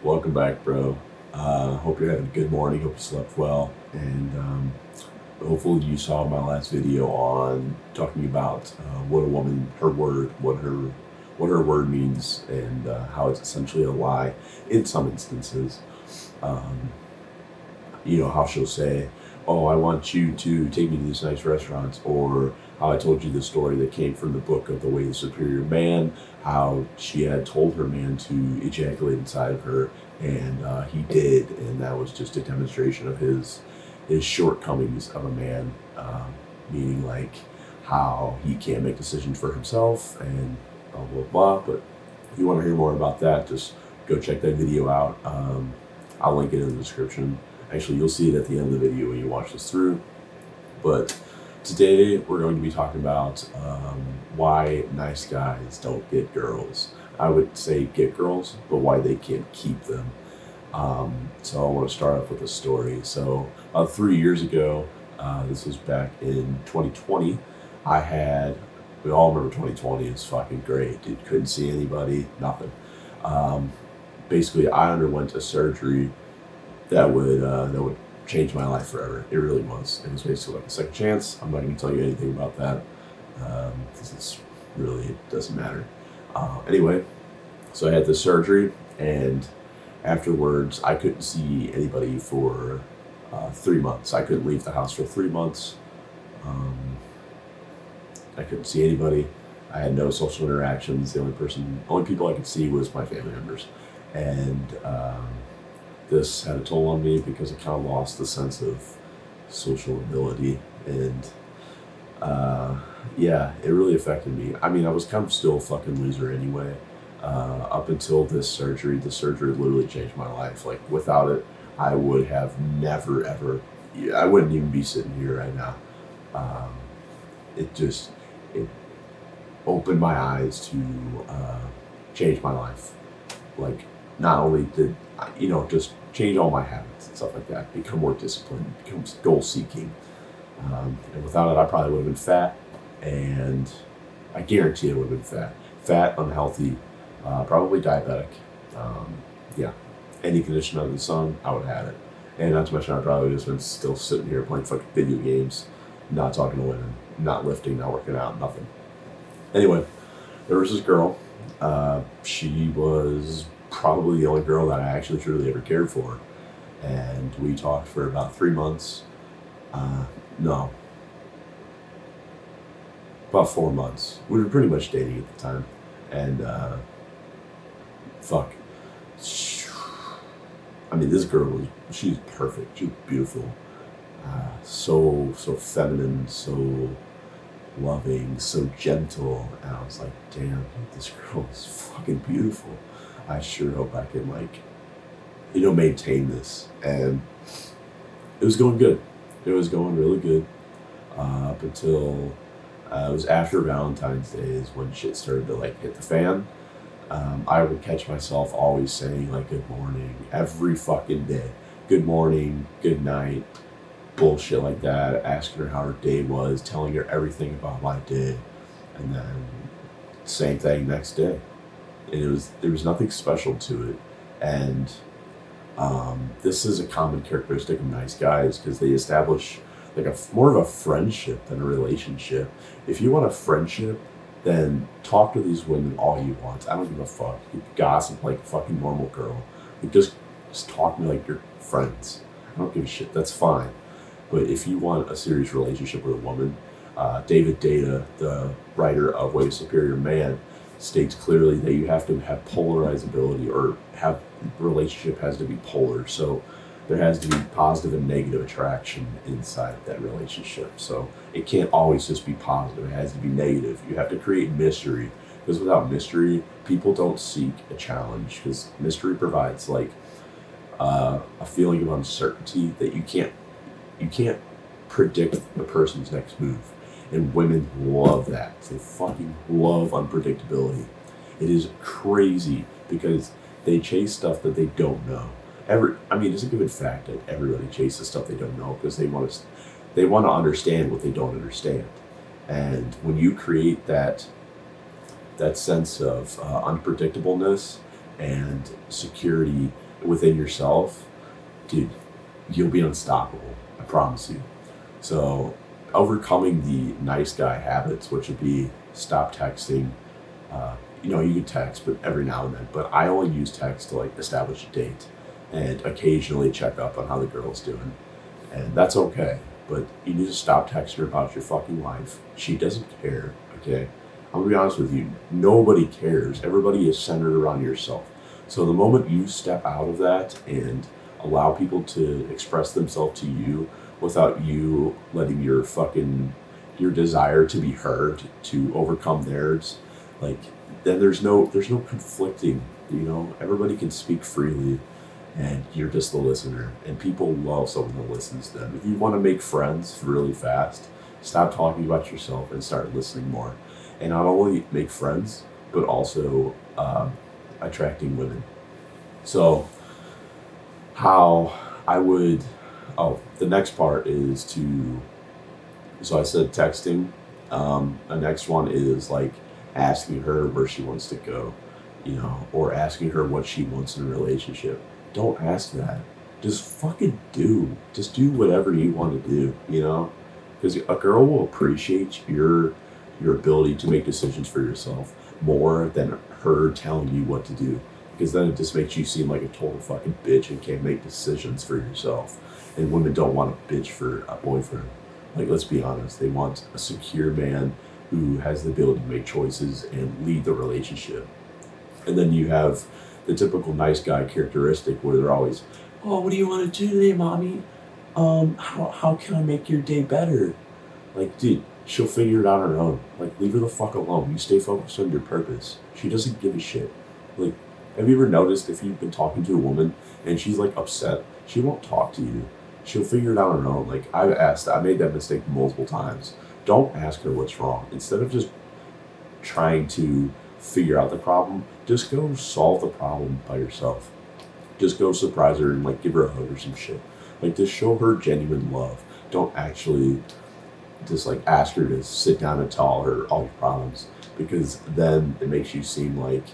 Welcome back, bro. Hope you're having a good morning. Hope you slept well, and hopefully you saw my last video on talking about what a woman, her word, what her word means, and how it's essentially a lie in some instances. Um, how she'll say, "Oh, I want you to take me to these nice restaurants," or how I told you the story that came from the book of The Way of the Superior Man, how she had told her man to ejaculate inside of her, and he did, and that was just a demonstration of his shortcomings of a man, meaning like how he can't make decisions for himself and blah blah blah. But if you want to hear more about that, just go check that video out. I'll link it in the description. Actually, you'll see it at the end of the video when you watch this through. But today we're going to be talking about why nice guys don't get girls. I would say get girls, but why they can't keep them. So I want to start off with a story. So about 3 years ago, this was back in 2020, we all remember 2020, it's fucking great, dude. Couldn't see anybody, nothing. Um, Basically, I underwent a surgery that would change my life forever. It really was. It was basically like a second chance. I'm not going to tell you anything about that because it doesn't matter. Anyway, so I had this surgery, and afterwards, I couldn't see anybody for 3 months. I couldn't leave the house for 3 months. Um, I couldn't see anybody. I had no social interactions. The only people I could see was my family members, and this had a toll on me because I kind of lost the sense of social ability, and yeah, it really affected me. I mean, I was kind of still a fucking loser anyway. Up until this surgery, the surgery literally changed my life. Like without it, I would have never ever. I wouldn't even be sitting here right now. Um, it opened my eyes to change my life. Like not only did just change all my habits and stuff like that, become more disciplined, become goal seeking. And without it, I probably would have been fat, and I guarantee I would have been fat, unhealthy, probably diabetic. Um, yeah, any condition under the sun, I would have had it. And not to mention, I'd probably just been still sitting here playing fucking video games, not talking to women, not lifting, not working out, nothing. Anyway, there was this girl. She was probably the only girl that I actually truly ever cared for. And we talked for about 3 months. No, about 4 months. We were pretty much dating at the time. And fuck. I mean, this girl she's perfect. She's beautiful. So feminine, so loving, so gentle, and I was like, damn, this girl is fucking beautiful. I sure hope I can maintain this. And it was going good. It was going really good up until it was after Valentine's Day is when shit started to hit the fan. I would catch myself always saying good morning every fucking day. Good morning, good night, bullshit like that, asking her how her day was, telling her everything about my day, and then same thing next day. And there was nothing special to it, and this is a common characteristic of nice guys because they establish more of a friendship than a relationship. If you want a friendship, then talk to these women all you want. I don't give a fuck. You gossip like a fucking normal girl. Just talk to me like you're friends. I don't give a shit. That's fine. But if you want a serious relationship with a woman, David Data, the writer of Way of Superior Man, states clearly that you have to have polarizability, or relationship has to be polar. So there has to be positive and negative attraction inside that relationship. So it can't always just be positive. It has to be negative. You have to create mystery, because without mystery, people don't seek a challenge, because mystery provides a feeling of uncertainty that you can't predict the person's next move. And women love that. They fucking love unpredictability. It is crazy because they chase stuff that they don't know. It's a given fact that everybody chases stuff they don't know because they want to understand what they don't understand. And when you create that sense of unpredictableness and security within yourself, dude, you'll be unstoppable. I promise you. So, overcoming the nice guy habits, which would be stop texting. You can text, but every now and then. But I only use text to like establish a date, and occasionally check up on how the girl's doing, and that's okay. But you need to stop texting her about your fucking life. She doesn't care. Okay, I'm gonna be honest with you. Nobody cares. Everybody is centered around yourself. So the moment you step out of that and allow people to express themselves to you without you letting your desire to be heard to overcome theirs, like then there's no conflicting. Everybody can speak freely, and you're just the listener. And people love someone that listens to them. If you want to make friends really fast, stop talking about yourself and start listening more. And not only make friends, but also attracting women. So how I would, the next part is so I said texting. The next one is like asking her where she wants to go, or asking her what she wants in a relationship. Don't ask that. Just fucking do. Just do whatever you want to do, because a girl will appreciate your ability to make decisions for yourself more than her telling you what to do. Because then it just makes you seem like a total fucking bitch and can't make decisions for yourself. And women don't want a bitch for a boyfriend. Like, let's be honest, they want a secure man who has the ability to make choices and lead the relationship. And then you have the typical nice guy characteristic where they're always, oh, what do you want to do today, mommy? How can I make your day better? Like, dude, she'll figure it out on her own. Like, leave her the fuck alone. You stay focused on your purpose. She doesn't give a shit. Like, have you ever noticed if you've been talking to a woman and she's like upset, she won't talk to you. She'll figure it out on her own. Like, I made that mistake multiple times. Don't ask her what's wrong. Instead of just trying to figure out the problem, just go solve the problem by yourself. Just go surprise her and like give her a hug or some shit. Like, just show her genuine love. Don't actually just like ask her to sit down and tell her all your problems, because then it makes you seem like,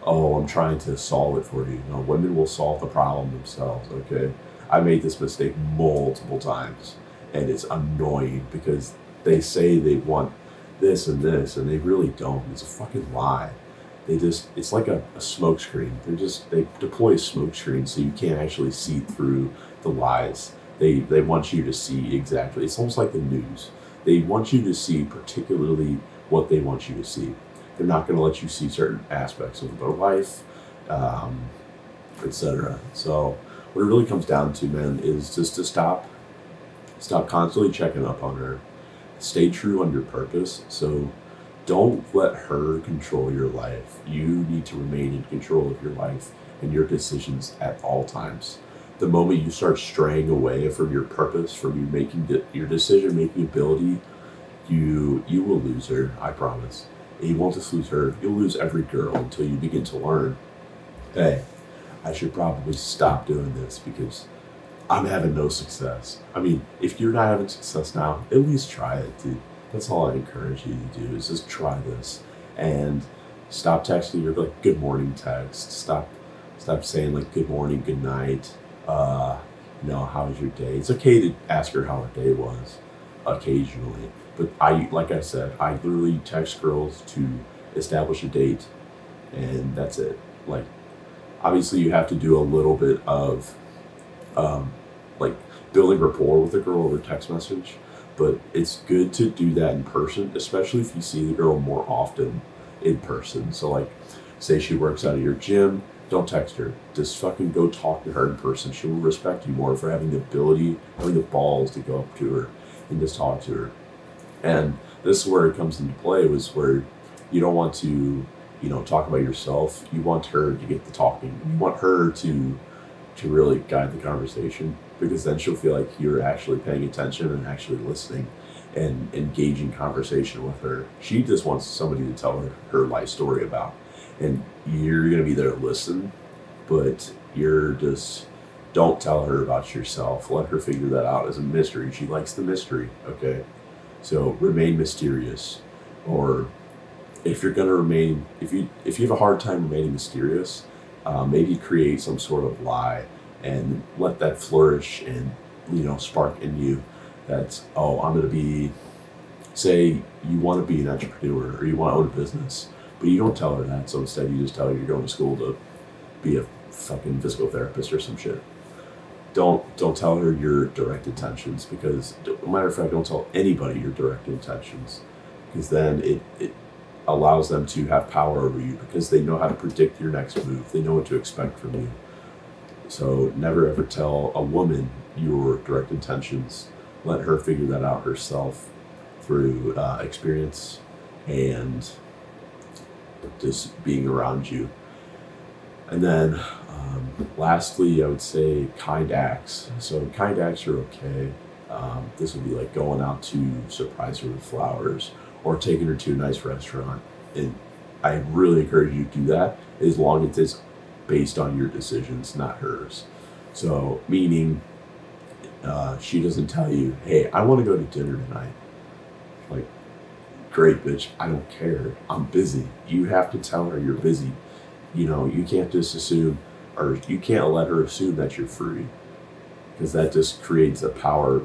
oh, I'm trying to solve it for you. No, women will solve the problem themselves, okay? I made this mistake multiple times, and it's annoying because they say they want this and this, and they really don't. It's a fucking lie. It's like a smoke screen. They deploy a smoke screen so you can't actually see through the lies. They want you to see exactly. It's almost like the news. They want you to see particularly what they want you to see. They're not going to let you see certain aspects of their life, etc. So what it really comes down to, man, is just to stop constantly checking up on her. Stay true on your purpose. So don't let her control your life. You need to remain in control of your life and your decisions at all times. The moment you start straying away from your purpose, from you making your decision-making ability, you will lose her, I promise. And you won't just lose her, you'll lose every girl until you begin to learn, hey, I should probably stop doing this because I'm having no success. I mean, if you're not having success now, at least try it, dude. That's all I encourage you to do, is just try this. And stop texting your like good morning text. Stop saying like good morning, good night. How was your day? It's okay to ask her how her day was occasionally. But like I said, I literally text girls to establish a date, and that's it. Like, obviously you have to do a little bit of like building rapport with a girl over text message, but it's good to do that in person, especially if you see the girl more often in person. So like, say she works out at your gym, don't text her. Just fucking go talk to her in person. She will respect you more for having the ability, having the balls to go up to her and just talk to her. And this is where it comes into play, was where you don't want to, talk about yourself. You want her to get the talking. You want her to really guide the conversation, because then she'll feel like you're actually paying attention and actually listening and engaging conversation with her. She just wants somebody to tell her life story about. And you're going to be there to listen, but don't tell her about yourself. Let her figure that out as a mystery. She likes the mystery, okay? So remain mysterious. Or if you're going to if you have a hard time remaining mysterious, maybe create some sort of lie and let that flourish and, spark in you that, oh, I'm going to be, say you want to be an entrepreneur or you want to own a business, but you don't tell her that. So instead you just tell her you're going to school to be a fucking physical therapist or some shit. Don't tell her your direct intentions, because, matter of fact, don't tell anybody your direct intentions, because then it allows them to have power over you, because they know how to predict your next move. They know what to expect from you. So never ever tell a woman your direct intentions. Let her figure that out herself through experience and just being around you. And then lastly, I would say kind acts. So kind acts are okay. This would be like going out to surprise her with flowers or taking her to a nice restaurant. And I really encourage you to do that, as long as it's based on your decisions, not hers. So meaning she doesn't tell you, hey, I want to go to dinner tonight. Like, great, bitch, I don't care. I'm busy. You have to tell her you're busy. You can't just assume, or you can't let her assume that you're free, because that just creates a power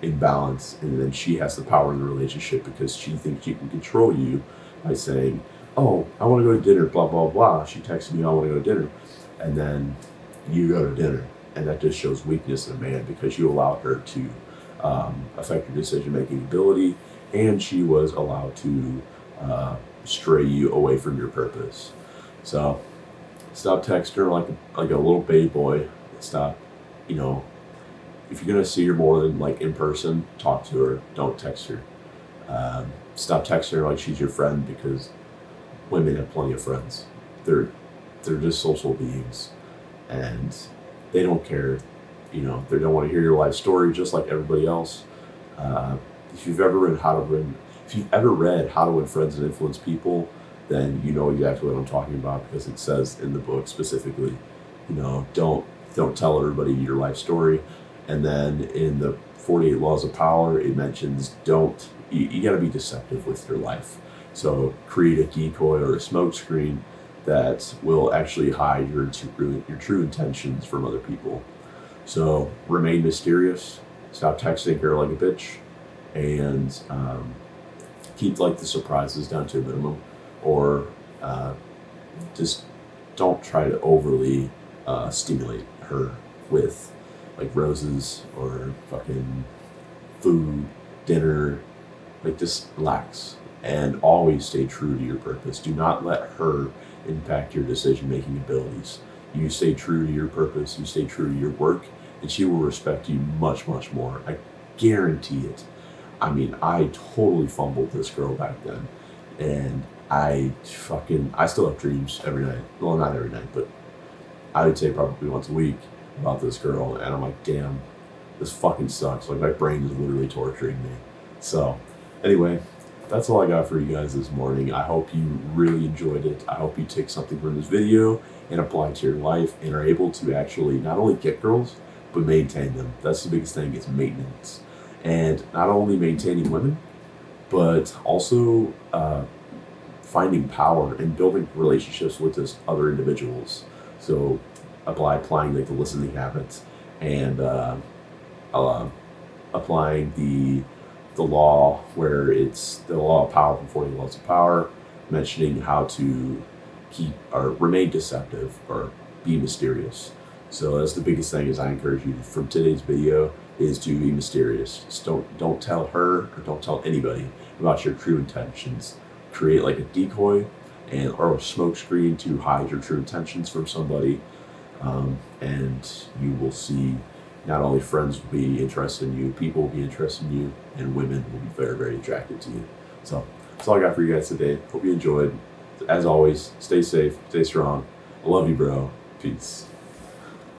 imbalance, and then she has the power in the relationship because she thinks she can control you by saying, oh, I want to go to dinner, blah, blah, blah. She texted me, I want to go to dinner. And then you go to dinner. And that just shows weakness in a man, because you allowed her to affect your decision-making ability, and she was allowed to stray you away from your purpose. So stop texting her like a little baby boy. Stop, if you're going to see her more than like in person, talk to her. Don't text her. Stop texting her like she's your friend, because women have plenty of friends. They're just social beings, and they don't care. They don't want to hear your life story, just like everybody else. If you've ever read How to Win Friends and Influence People, then you know exactly what I'm talking about, because it says in the book specifically, don't tell everybody your life story. And then in the 48 Laws of Power, it mentions you got to be deceptive with your life. So create a decoy or a smoke screen that will actually hide your true intentions from other people. So remain mysterious. Stop texting her like a bitch, and keep like the surprises down to a minimum, or just don't try to overly stimulate her with like roses or fucking food, dinner. Like, just relax and always stay true to your purpose. Do not let her impact your decision-making abilities. You stay true to your purpose, you stay true to your work, and she will respect you much, much more. I guarantee it. I mean, I totally fumbled this girl back then, and I still have dreams every night. Well, not every night, but I would say probably once a week about this girl, and I'm like, damn, this fucking sucks. Like, my brain is literally torturing me. So, anyway, that's all I got for you guys this morning. I hope you really enjoyed it. I hope you take something from this video and apply it to your life, and are able to actually not only get girls, but maintain them. That's the biggest thing, is maintenance. And not only maintaining women, but also finding power and building relationships with those other individuals. So applying like the listening habits, and applying the law, where it's the law of power from 40 Laws of Power, mentioning how to keep or remain deceptive or be mysterious. So that's the biggest thing, is I encourage you from today's video is to be mysterious. Just don't tell her, or don't tell anybody about your true intentions. Create like a decoy or a smoke screen to hide your true intentions from somebody, and you will see not only friends will be interested in you, people will be interested in you, and women will be very, very attracted to you. So that's all I got for you guys today. Hope you enjoyed. As always, stay safe, stay strong. I love you, bro. Peace.